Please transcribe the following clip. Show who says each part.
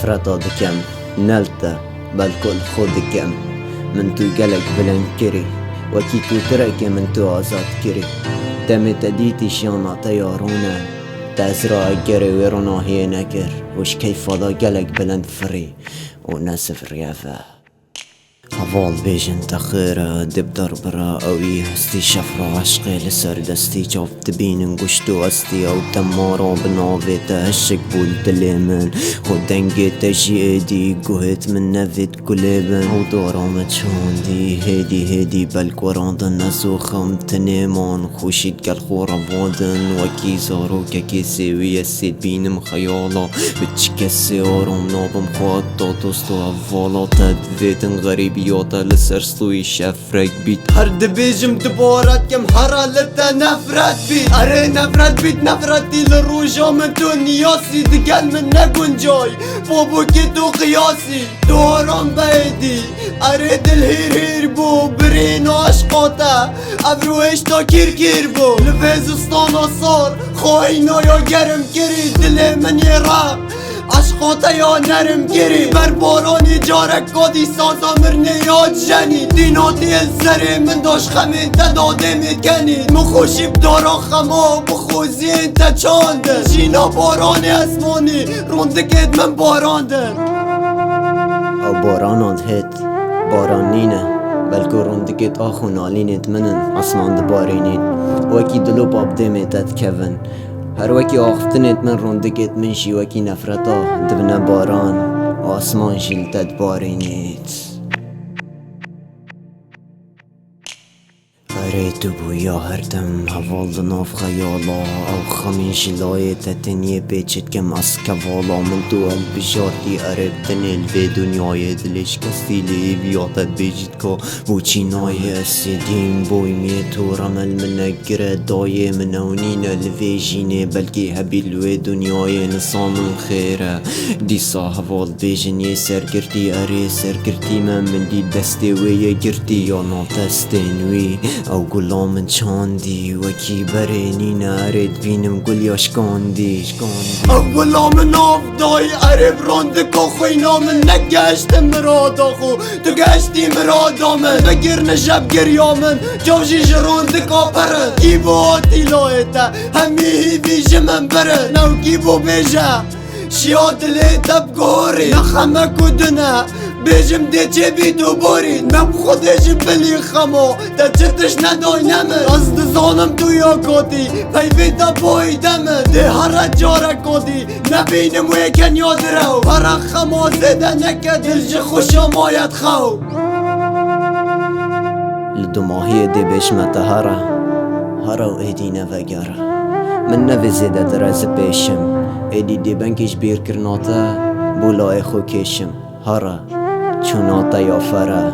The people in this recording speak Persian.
Speaker 1: نفرتا دکم نلتا بالکل خودکم من تو گلک بلند کری وکی تو ترک من تو آزاد کری دم تدیتی شانا تیارونه تازرا اگر ویرونا هی نکر وش کیف فضا گلک بلند فری و نصف ریافه حوال بیجن تخیره دب در برا اوی هستی شفرا عشقی لسر دستی جاف تبین گشتو استی او تمارا بناوی تهشک بول دلی من خود دنگی تجی دی گوهت من نوید گلیبن او دارام چاندی هیدی بلک وراندن نزو خم تنیمان خوشید گل خورا وادن وکی زارو که کسی وی سید بینم خیالا بچ کسی آرام نابم خواد تا دوستو اولا تدویدن غریبی یاتا لسرستوی شفرک بیت هر دبیجم دبارت کم حرالتا نفرت بیت اره نفرت بیت نفرتی لروجا من تو نیاسی دگل من نگن جای بابو که تو قیاسی دوران بیدی اره دل هیر بو برین و عشقاتا ابروهش تا کیر بو لفیزستان آسار خواهینا یا گرم کری دل من یه رب عشقاتا یا نرم گیری بر بارانی جارک گادی سازا مرنه یاد جنی دیناتی الزره من داشت خمه داده میکنی مخوشیب دارا خما بخوزی انت چانده جینا بارانی اسمانی روندکت من باراندن او بارانات هت بارانینه بلکو روندکت آخو نالینت منن اسمان دبارینید وکی دلو باب دیمیتت کون هر وکی آختنت من روندگت من شی وکی نفرتا دبنه باران آسمان شیلتت بارینیت اره تو بویا هر دم حوال ناف خیالا او خمین شلای تتنیه بیچت کم از کوالا من تو البجاتی اره تنیل به دنیای دلش کستی لیویاتت بیجید که بوچینای اسیدیم بوی می تو رمل منگره دای منونین الویجینه بلکه هبیلوی دنیای نسان خیره دیسا حوال بیجن یه سرگردی اره سرگردی من دی دستی وی گردی یا ناتستین او گلا من چاندی وکی برینی نارد بینم گل یاشکاندی او گلا من آفدای عرب رانده که خوینا من نگشت مرادا خو تو گشتی مرادا من بگیر نشب گریا من جوشی جرانده که پره کی بو آتی لایتا همی هیویج من بره نو کی بو بیجه شیاد لیتا بگوری نخمه کدنه بیجم دی چه بی تو بارید من خودش بلی خما تا چتش ندای نمه از دزانم تو یا کاتی پیوی تا بایدمه ده هر جاره کاتی نبینم و یکن یاد رو هر خما زده نکه دلج خوشا ماید خو لدو ماهی دی بشمت هره و ایدی نوگره من نوی زیده درز پیشم ایدی دی بنکش بیر کرناته بولای خو کشم هره چوناتا یا فره